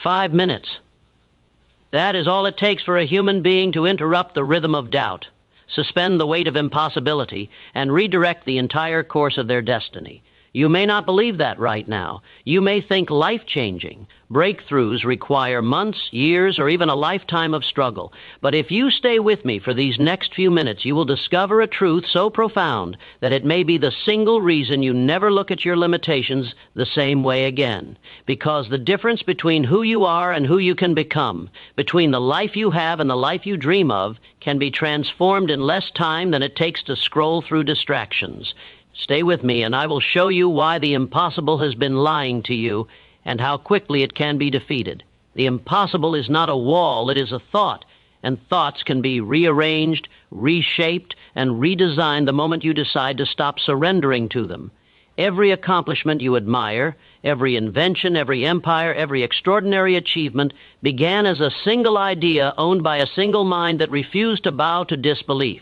5 minutes. That is all it takes for a human being to interrupt the rhythm of doubt, suspend the weight of impossibility, and redirect the entire course of their destiny. You may not believe that right now. You may think life-changing. Breakthroughs require months, years, or even a lifetime of struggle. But if you stay with me for these next few minutes, you will discover a truth so profound that it may be the single reason you never look at your limitations the same way again. Because the difference between who you are and who you can become, between the life you have and the life you dream of, can be transformed in less time than it takes to scroll through distractions. Stay with me, and I will show you why the impossible has been lying to you and how quickly it can be defeated. The impossible is not a wall, it is a thought, and thoughts can be rearranged, reshaped, and redesigned the moment you decide to stop surrendering to them. Every accomplishment you admire, every invention, every empire, every extraordinary achievement began as a single idea owned by a single mind that refused to bow to disbelief.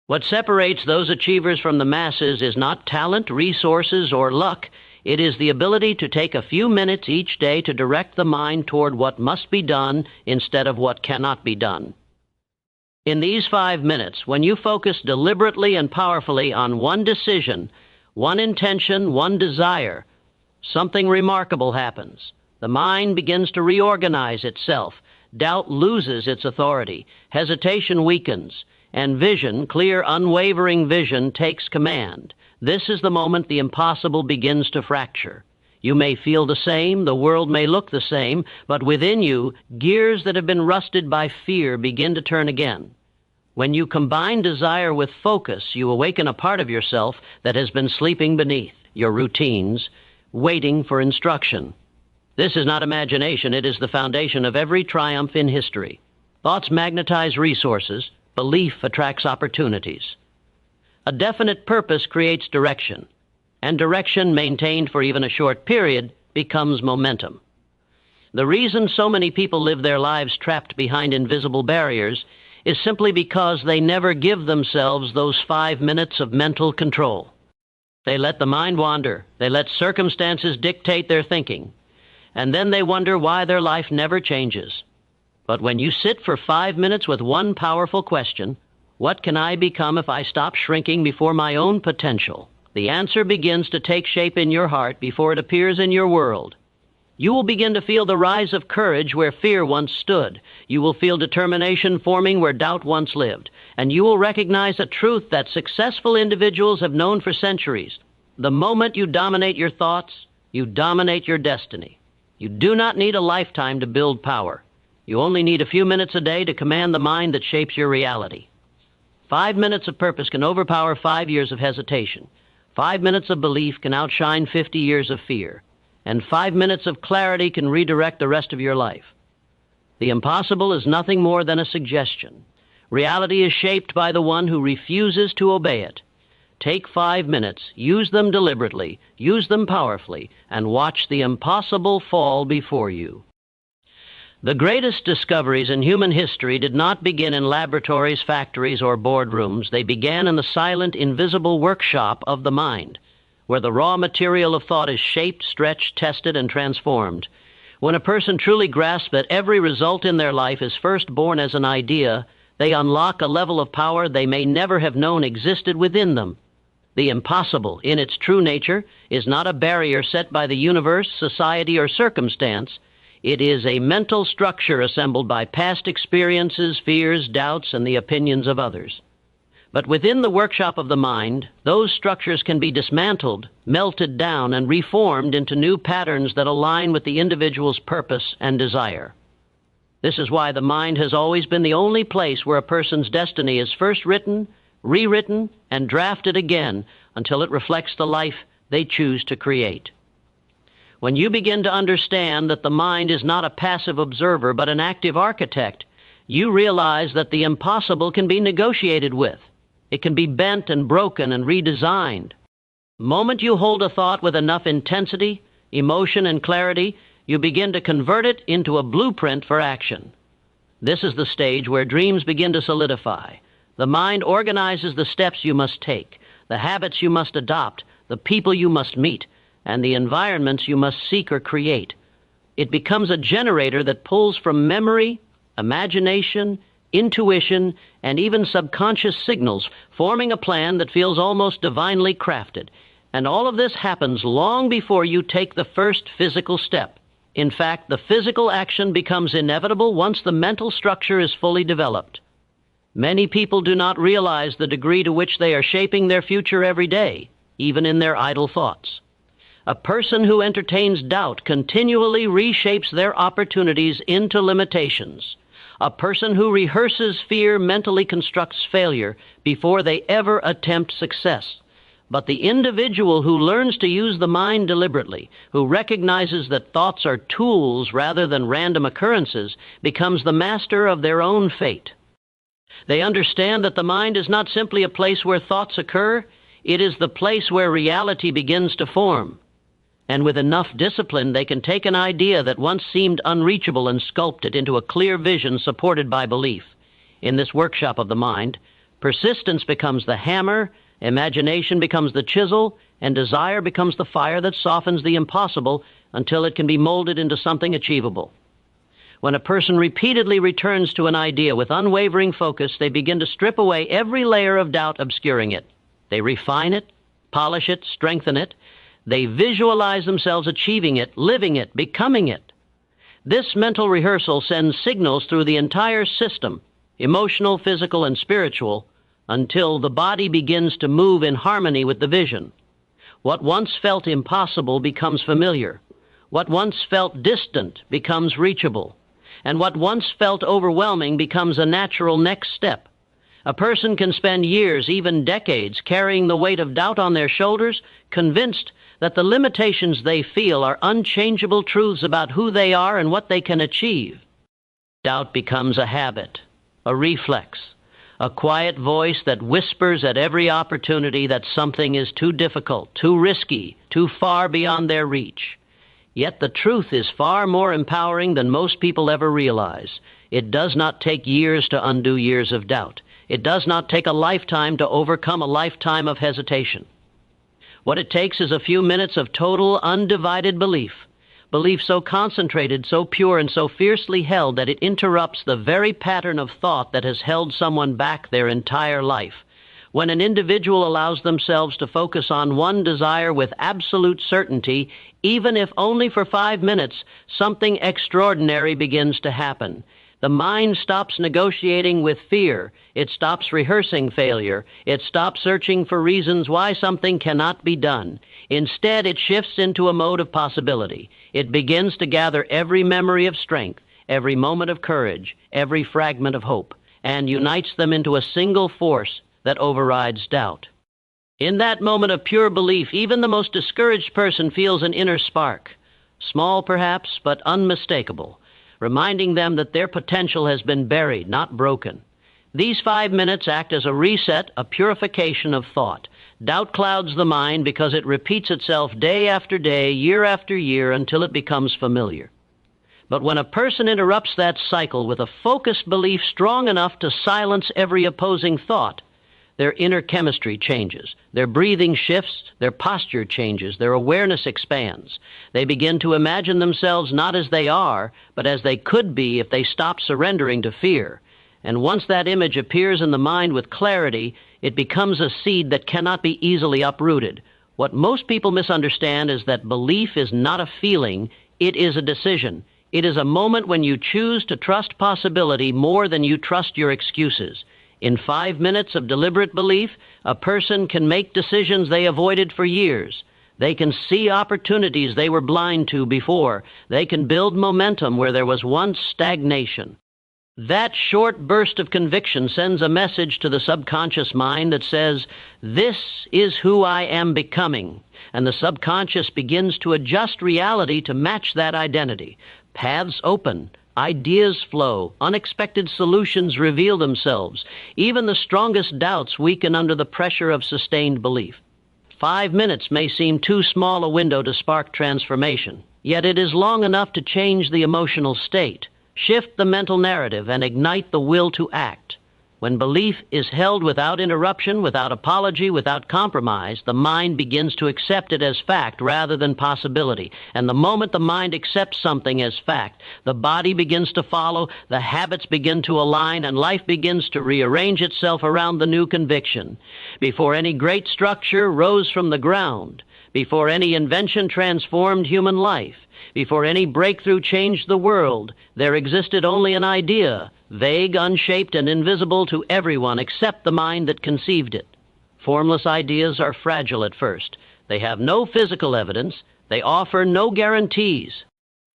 What separates those achievers from the masses is not talent, resources, or luck. It is the ability to take a few minutes each day to direct the mind toward what must be done instead of what cannot be done. In these 5 minutes, when you focus deliberately and powerfully on one decision, one intention, one desire, something remarkable happens. The mind begins to reorganize itself. Doubt loses its authority. Hesitation weakens. And vision, clear, unwavering vision, takes command. This is the moment the impossible begins to fracture. You may feel the same, the world may look the same, but within you, gears that have been rusted by fear begin to turn again. When you combine desire with focus, you awaken a part of yourself that has been sleeping beneath your routines, waiting for instruction. This is not imagination, it is the foundation of every triumph in history. Thoughts magnetize resources. Belief attracts opportunities. A definite purpose creates direction, and direction maintained for even a short period becomes momentum. The reason so many people live their lives trapped behind invisible barriers is simply because they never give themselves those 5 minutes of mental control. They let the mind wander, they let circumstances dictate their thinking, and then they wonder why their life never changes. But when you sit for 5 minutes with one powerful question, what can I become if I stop shrinking before my own potential? The answer begins to take shape in your heart before it appears in your world. You will begin to feel the rise of courage where fear once stood. You will feel determination forming where doubt once lived. And you will recognize a truth that successful individuals have known for centuries. The moment you dominate your thoughts, you dominate your destiny. You do not need a lifetime to build power. You only need a few minutes a day to command the mind that shapes your reality. 5 minutes of purpose can overpower 5 years of hesitation. 5 minutes of belief can outshine 50 years of fear. And 5 minutes of clarity can redirect the rest of your life. The impossible is nothing more than a suggestion. Reality is shaped by the one who refuses to obey it. Take 5 minutes, use them deliberately, use them powerfully, and watch the impossible fall before you. The greatest discoveries in human history did not begin in laboratories, factories, or boardrooms. They began in the silent, invisible workshop of the mind, where the raw material of thought is shaped, stretched, tested, and transformed. When a person truly grasps that every result in their life is first born as an idea, they unlock a level of power they may never have known existed within them. The impossible, in its true nature, is not a barrier set by the universe, society, or circumstance. It is a mental structure assembled by past experiences, fears, doubts, and the opinions of others. But within the workshop of the mind, those structures can be dismantled, melted down, and reformed into new patterns that align with the individual's purpose and desire. This is why the mind has always been the only place where a person's destiny is first written, rewritten, and drafted again until it reflects the life they choose to create. When you begin to understand that the mind is not a passive observer but an active architect, you realize that the impossible can be negotiated with. It can be bent and broken and redesigned. The moment you hold a thought with enough intensity, emotion, and clarity, you begin to convert it into a blueprint for action. This is the stage where dreams begin to solidify. The mind organizes the steps you must take, the habits you must adopt, the people you must meet, and the environments you must seek or create. It becomes a generator that pulls from memory, imagination, intuition, and even subconscious signals, forming a plan that feels almost divinely crafted. And all of this happens long before you take the first physical step. In fact, the physical action becomes inevitable once the mental structure is fully developed. Many people do not realize the degree to which they are shaping their future every day, even in their idle thoughts. A person who entertains doubt continually reshapes their opportunities into limitations. A person who rehearses fear mentally constructs failure before they ever attempt success. But the individual who learns to use the mind deliberately, who recognizes that thoughts are tools rather than random occurrences, becomes the master of their own fate. They understand that the mind is not simply a place where thoughts occur, it is the place where reality begins to form. And with enough discipline, they can take an idea that once seemed unreachable and sculpt it into a clear vision supported by belief. In this workshop of the mind, persistence becomes the hammer, imagination becomes the chisel, and desire becomes the fire that softens the impossible until it can be molded into something achievable. When a person repeatedly returns to an idea with unwavering focus, they begin to strip away every layer of doubt obscuring it. They refine it, polish it, strengthen it. They visualize themselves achieving it, living it, becoming it. This mental rehearsal sends signals through the entire system, emotional, physical, and spiritual, until the body begins to move in harmony with the vision. What once felt impossible becomes familiar. What once felt distant becomes reachable. And what once felt overwhelming becomes a natural next step. A person can spend years, even decades, carrying the weight of doubt on their shoulders, convinced that the limitations they feel are unchangeable truths about who they are and what they can achieve. Doubt becomes a habit, a reflex, a quiet voice that whispers at every opportunity that something is too difficult, too risky, too far beyond their reach. Yet the truth is far more empowering than most people ever realize. It does not take years to undo years of doubt. It does not take a lifetime to overcome a lifetime of hesitation. What it takes is a few minutes of total, undivided belief. Belief so concentrated, so pure, and so fiercely held that it interrupts the very pattern of thought that has held someone back their entire life. When an individual allows themselves to focus on one desire with absolute certainty, even if only for 5 minutes, something extraordinary begins to happen. The mind stops negotiating with fear. It stops rehearsing failure. It stops searching for reasons why something cannot be done. Instead, it shifts into a mode of possibility. It begins to gather every memory of strength, every moment of courage, every fragment of hope, and unites them into a single force that overrides doubt. In that moment of pure belief, even the most discouraged person feels an inner spark, small perhaps, but unmistakable, reminding them that their potential has been buried, not broken. These 5 minutes act as a reset, a purification of thought. Doubt clouds the mind because it repeats itself day after day, year after year, until it becomes familiar. But when a person interrupts that cycle with a focused belief strong enough to silence every opposing thought, their inner chemistry changes, their breathing shifts, their posture changes, their awareness expands. They begin to imagine themselves not as they are, but as they could be if they stop surrendering to fear. And once that image appears in the mind with clarity, it becomes a seed that cannot be easily uprooted. What most people misunderstand is that belief is not a feeling, it is a decision. It is a moment when you choose to trust possibility more than you trust your excuses. In 5 minutes of deliberate belief, a person can make decisions they avoided for years. They can see opportunities they were blind to before. They can build momentum where there was once stagnation. That short burst of conviction sends a message to the subconscious mind that says, "This is who I am becoming." And the subconscious begins to adjust reality to match that identity. Paths open. Ideas flow, unexpected solutions reveal themselves. Even the strongest doubts weaken under the pressure of sustained belief. 5 minutes may seem too small a window to spark transformation, yet it is long enough to change the emotional state, shift the mental narrative, and ignite the will to act. When belief is held without interruption, without apology, without compromise, the mind begins to accept it as fact rather than possibility. And the moment the mind accepts something as fact, the body begins to follow, the habits begin to align, and life begins to rearrange itself around the new conviction. Before any great structure rose from the ground, before any invention transformed human life, before any breakthrough changed the world, there existed only an idea, vague, unshaped, and invisible to everyone except the mind that conceived it. Formless ideas are fragile at first. They have no physical evidence. They offer no guarantees.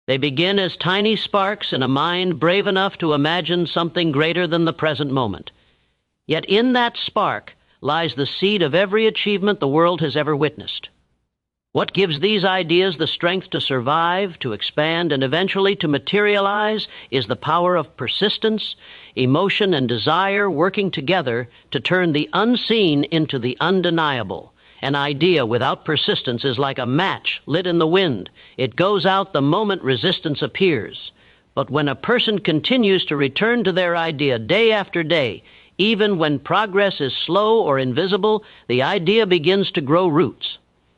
They begin as tiny sparks in a mind brave enough to imagine something greater than the present moment. Yet in that spark lies the seed of every achievement the world has ever witnessed. What gives these ideas the strength to survive, to expand, and eventually to materialize is the power of persistence, emotion, and desire working together to turn the unseen into the undeniable. An idea without persistence is like a match lit in the wind. It goes out the moment resistance appears. But when a person continues to return to their idea day after day, even when progress is slow or invisible, the idea begins to grow roots.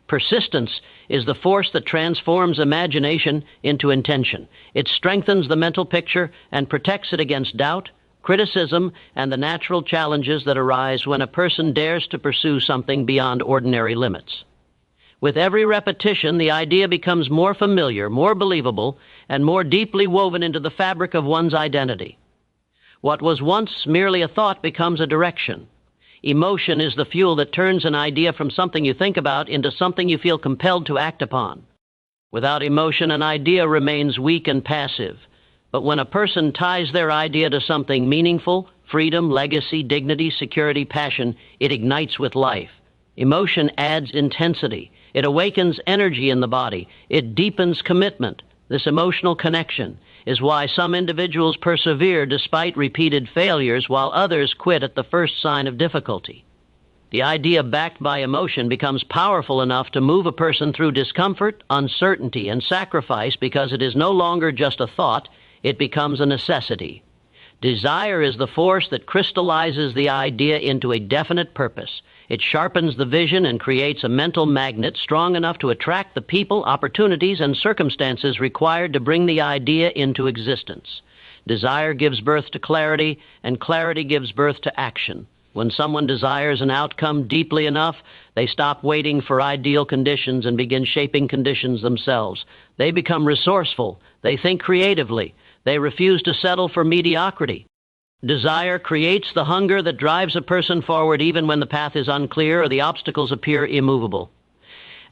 Persistence is the force that transforms imagination into intention. It strengthens the mental picture and protects it against doubt, criticism, and the natural challenges that arise when a person dares to pursue something beyond ordinary limits. With every repetition, the idea becomes more familiar, more believable, and more deeply woven into the fabric of one's identity. What was once merely a thought becomes a direction. Emotion is the fuel that turns an idea from something you think about into something you feel compelled to act upon. Without emotion, an idea remains weak and passive. But when a person ties their idea to something meaningful, freedom, legacy, dignity, security, passion, it ignites with life. Emotion adds intensity. It awakens energy in the body. It deepens commitment. This emotional connection is why some individuals persevere despite repeated failures, while others quit at the first sign of difficulty. The idea backed by emotion becomes powerful enough to move a person through discomfort, uncertainty, and sacrifice because it is no longer just a thought, it becomes a necessity. Desire is the force that crystallizes the idea into a definite purpose. It sharpens the vision and creates a mental magnet strong enough to attract the people, opportunities, and circumstances required to bring the idea into existence. Desire gives birth to clarity, and clarity gives birth to action. When someone desires an outcome deeply enough, they stop waiting for ideal conditions and begin shaping conditions themselves. They become resourceful. They think creatively. They refuse to settle for mediocrity. Desire creates the hunger that drives a person forward even when the path is unclear or the obstacles appear immovable.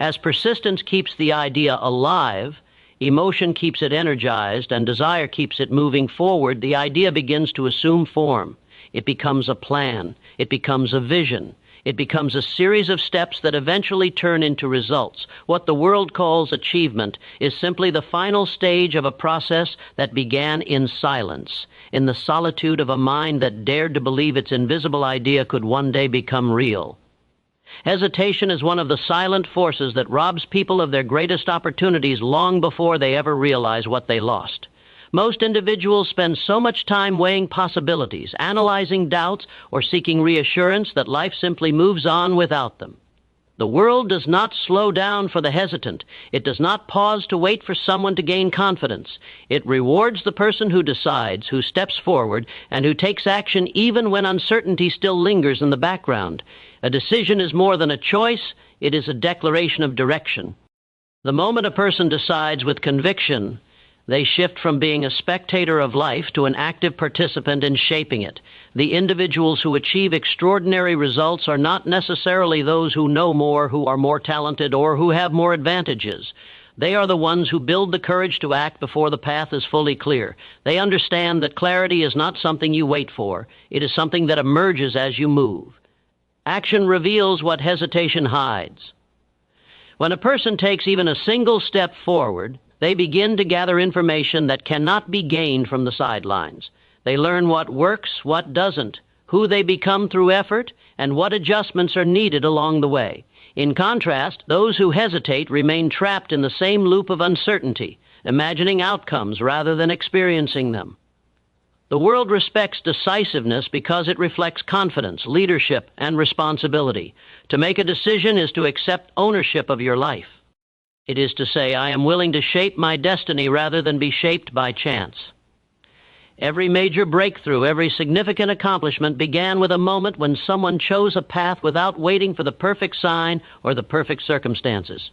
As persistence keeps the idea alive, emotion keeps it energized, and desire keeps it moving forward, the idea begins to assume form. It becomes a plan. It becomes a vision. It becomes a series of steps that eventually turn into results. What the world calls achievement is simply the final stage of a process that began in silence, in the solitude of a mind that dared to believe its invisible idea could one day become real. Hesitation is one of the silent forces that robs people of their greatest opportunities long before they ever realize what they lost. Most individuals spend so much time weighing possibilities, analyzing doubts, or seeking reassurance that life simply moves on without them. The world does not slow down for the hesitant. It does not pause to wait for someone to gain confidence. It rewards the person who decides, who steps forward, and who takes action even when uncertainty still lingers in the background. A decision is more than a choice. It is a declaration of direction. The moment a person decides with conviction, they shift from being a spectator of life to an active participant in shaping it. The individuals who achieve extraordinary results are not necessarily those who know more, who are more talented, or who have more advantages. They are the ones who build the courage to act before the path is fully clear. They understand that clarity is not something you wait for. It is something that emerges as you move. Action reveals what hesitation hides. When a person takes even a single step forward, they begin to gather information that cannot be gained from the sidelines. They learn what works, what doesn't, who they become through effort, and what adjustments are needed along the way. In contrast, those who hesitate remain trapped in the same loop of uncertainty, imagining outcomes rather than experiencing them. The world respects decisiveness because it reflects confidence, leadership, and responsibility. To make a decision is to accept ownership of your life. It is to say, I am willing to shape my destiny rather than be shaped by chance. Every major breakthrough, every significant accomplishment began with a moment when someone chose a path without waiting for the perfect sign or the perfect circumstances.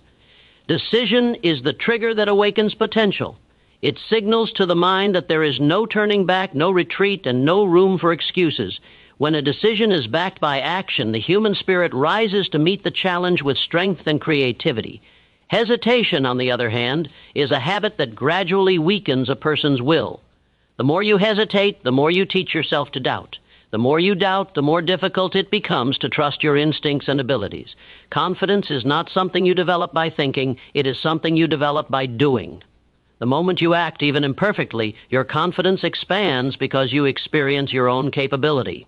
Decision is the trigger that awakens potential. It signals to the mind that there is no turning back, no retreat, and no room for excuses. When a decision is backed by action, the human spirit rises to meet the challenge with strength and creativity. Hesitation, on the other hand, is a habit that gradually weakens a person's will. The more you hesitate, the more you teach yourself to doubt. The more you doubt, the more difficult it becomes to trust your instincts and abilities. Confidence is not something you develop by thinking, it is something you develop by doing. The moment you act, even imperfectly, your confidence expands because you experience your own capability.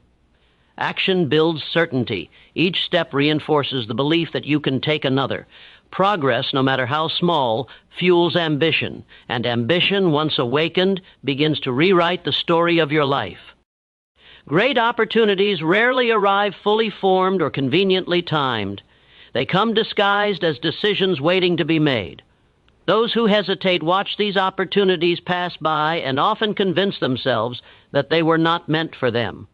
Action builds certainty. Each step reinforces the belief that you can take another. Progress, no matter how small, fuels ambition, and ambition, once awakened, begins to rewrite the story of your life. Great opportunities rarely arrive fully formed or conveniently timed. They come disguised as decisions waiting to be made. Those who hesitate watch these opportunities pass by and often convince themselves that they were not meant for them.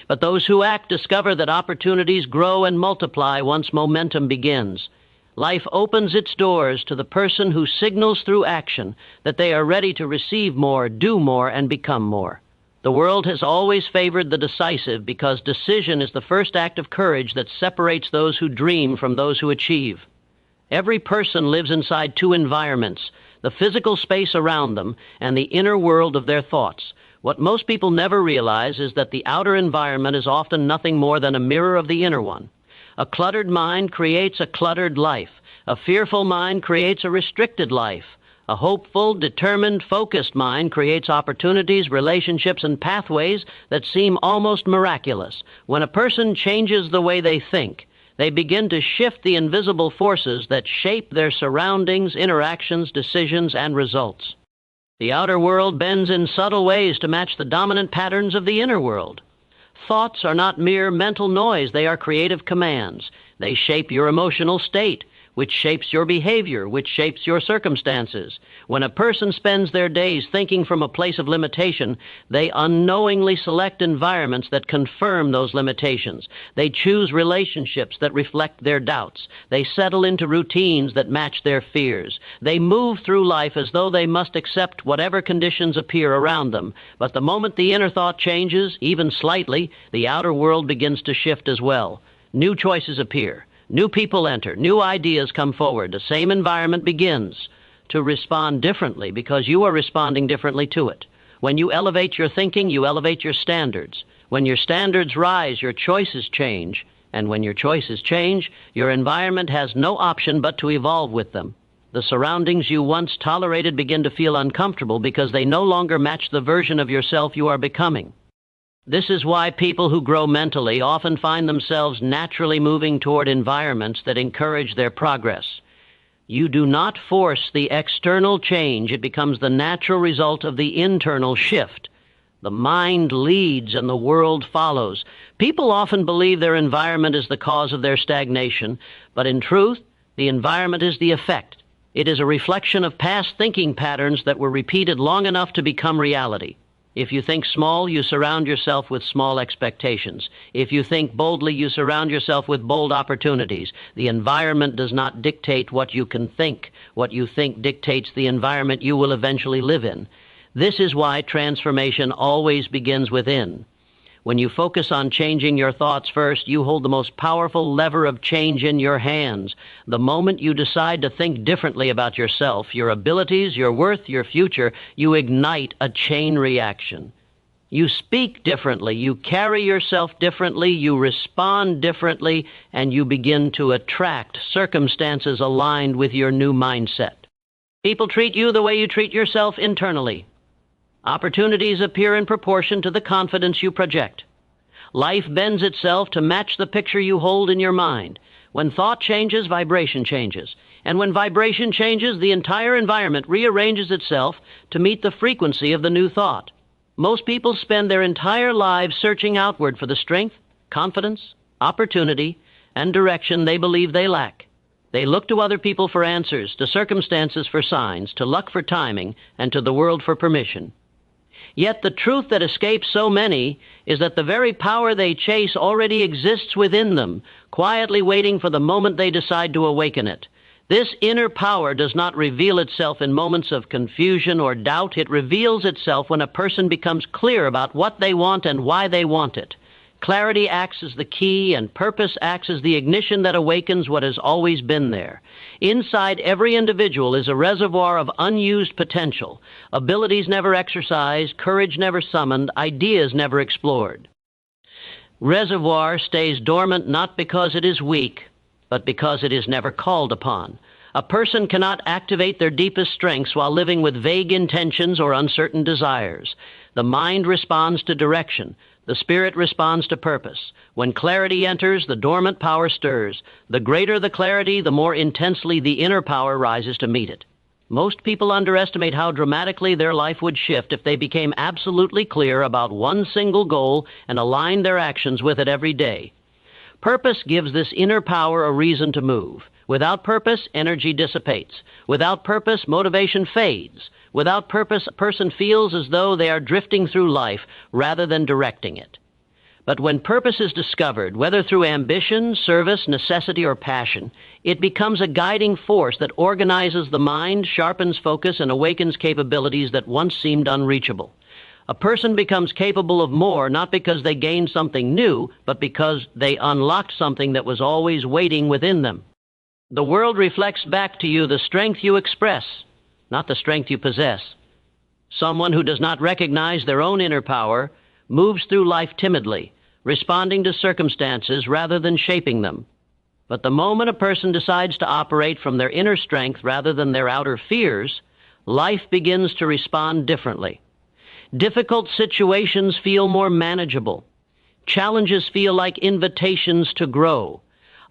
But those who act discover that opportunities grow and multiply once momentum begins. Life opens its doors to the person who signals through action that they are ready to receive more, do more, and become more. The world has always favored the decisive because decision is the first act of courage that separates those who dream from those who achieve. Every person lives inside two environments, the physical space around them and the inner world of their thoughts. What most people never realize is that the outer environment is often nothing more than a mirror of the inner one. A cluttered mind creates a cluttered life. A fearful mind creates a restricted life. A hopeful, determined, focused mind creates opportunities, relationships, and pathways that seem almost miraculous. When a person changes the way they think, they begin to shift the invisible forces that shape their surroundings, interactions, decisions, and results. The outer world bends in subtle ways to match the dominant patterns of the inner world. Thoughts are not mere mental noise, they are creative commands. They shape your emotional state, which shapes your behavior, which shapes your circumstances. When a person spends their days thinking from a place of limitation, they unknowingly select environments that confirm those limitations. They choose relationships that reflect their doubts. They settle into routines that match their fears. They move through life as though they must accept whatever conditions appear around them. But the moment the inner thought changes, even slightly, the outer world begins to shift as well. New choices appear. New people enter, new ideas come forward. The same environment begins to respond differently because you are responding differently to it. When you elevate your thinking, you elevate your standards. When your standards rise, your choices change. And when your choices change, your environment has no option but to evolve with them. The surroundings you once tolerated begin to feel uncomfortable because they no longer match the version of yourself you are becoming. This is why people who grow mentally often find themselves naturally moving toward environments that encourage their progress. You do not force the external change. It becomes the natural result of the internal shift. The mind leads and the world follows. People often believe their environment is the cause of their stagnation, but in truth, the environment is the effect. It is a reflection of past thinking patterns that were repeated long enough to become reality. If you think small, you surround yourself with small expectations. If you think boldly, you surround yourself with bold opportunities. The environment does not dictate what you can think. What you think dictates the environment you will eventually live in. This is why transformation always begins within. When you focus on changing your thoughts first, you hold the most powerful lever of change in your hands. The moment you decide to think differently about yourself, your abilities, your worth, your future, you ignite a chain reaction. You speak differently, you carry yourself differently, you respond differently, and you begin to attract circumstances aligned with your new mindset. People treat you the way you treat yourself internally. Opportunities appear in proportion to the confidence you project. Life bends itself to match the picture you hold in your mind. When thought changes, vibration changes. And when vibration changes, the entire environment rearranges itself to meet the frequency of the new thought. Most people spend their entire lives searching outward for the strength, confidence, opportunity, and direction they believe they lack. They look to other people for answers, to circumstances for signs, to luck for timing, and to the world for permission. Yet the truth that escapes so many is that the very power they chase already exists within them, quietly waiting for the moment they decide to awaken it. This inner power does not reveal itself in moments of confusion or doubt. It reveals itself when a person becomes clear about what they want and why they want it. Clarity acts as the key, and purpose acts as the ignition that awakens what has always been there. Inside every individual is a reservoir of unused potential, abilities never exercised, courage never summoned, ideas never explored. Reservoir stays dormant not because it is weak, but because it is never called upon. A person cannot activate their deepest strengths while living with vague intentions or uncertain desires. The mind responds to direction. The spirit responds to purpose. When clarity enters, the dormant power stirs. The greater the clarity, the more intensely the inner power rises to meet it. Most people underestimate how dramatically their life would shift if they became absolutely clear about one single goal and aligned their actions with it every day. Purpose gives this inner power a reason to move. Without purpose, energy dissipates. Without purpose, motivation fades. Without purpose, a person feels as though they are drifting through life rather than directing it. But when purpose is discovered, whether through ambition, service, necessity, or passion, it becomes a guiding force that organizes the mind, sharpens focus, and awakens capabilities that once seemed unreachable. A person becomes capable of more not because they gained something new, but because they unlocked something that was always waiting within them. The world reflects back to you the strength you express, not the strength you possess. Someone who does not recognize their own inner power moves through life timidly, responding to circumstances rather than shaping them. But the moment a person decides to operate from their inner strength rather than their outer fears, life begins to respond differently. Difficult situations feel more manageable. Challenges feel like invitations to grow.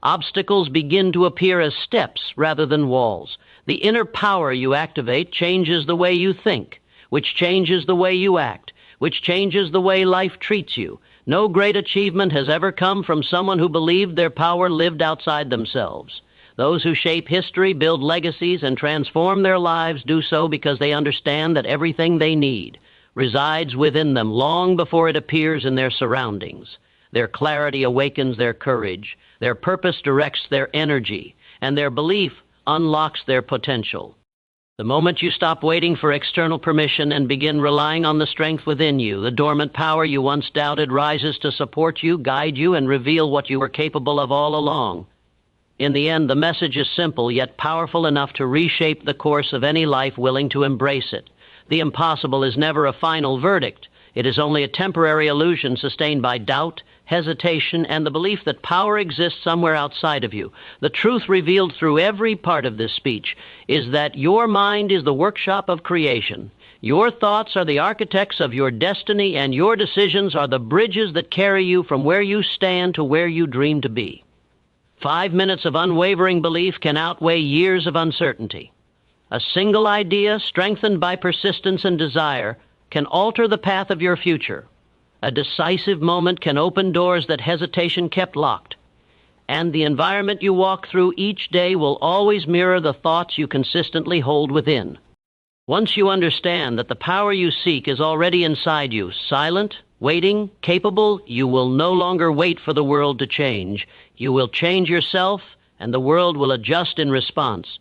Obstacles begin to appear as steps rather than walls. The inner power you activate changes the way you think, which changes the way you act, which changes the way life treats you. No great achievement has ever come from someone who believed their power lived outside themselves. Those who shape history, build legacies, and transform their lives do so because they understand that everything they need resides within them long before it appears in their surroundings. Their clarity awakens their courage, their purpose directs their energy, and their belief unlocks their potential. The moment you stop waiting for external permission and begin relying on the strength within you, the dormant power you once doubted rises to support you, guide you, and reveal what you were capable of all along. In the end, the message is simple yet powerful enough to reshape the course of any life willing to embrace it. The impossible is never a final verdict. It is only a temporary illusion sustained by doubt, hesitation, and the belief that power exists somewhere outside of you. The truth revealed through every part of this speech is that your mind is the workshop of creation. Your thoughts are the architects of your destiny, and your decisions are the bridges that carry you from where you stand to where you dream to be. 5 minutes of unwavering belief can outweigh years of uncertainty. A single idea, strengthened by persistence and desire, can alter the path of your future. A decisive moment can open doors that hesitation kept locked. And the environment you walk through each day will always mirror the thoughts you consistently hold within. Once you understand that the power you seek is already inside you, silent, waiting, capable, you will no longer wait for the world to change. You will change yourself, and the world will adjust in response.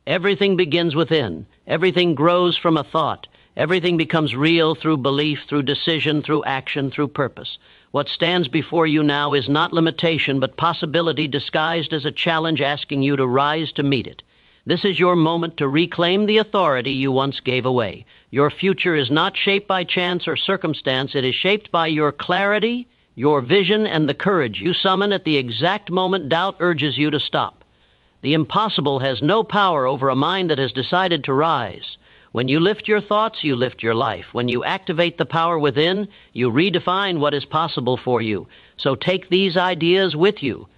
Everything begins within. Everything grows from a thought. Everything becomes real through belief, through decision, through action, through purpose. What stands before you now is not limitation, but possibility disguised as a challenge asking you to rise to meet it. This is your moment to reclaim the authority you once gave away. Your future is not shaped by chance or circumstance. It is shaped by your clarity, your vision, and the courage you summon at the exact moment doubt urges you to stop. The impossible has no power over a mind that has decided to rise. When you lift your thoughts, you lift your life. When you activate the power within, you redefine what is possible for you. So take these ideas with you.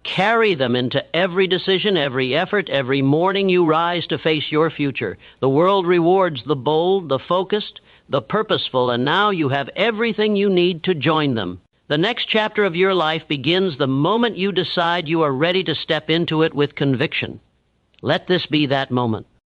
Carry them into every decision, every effort, every morning you rise to face your future. The world rewards the bold, the focused, the purposeful, and now you have everything you need to join them. The next chapter of your life begins the moment you decide you are ready to step into it with conviction. Let this be that moment.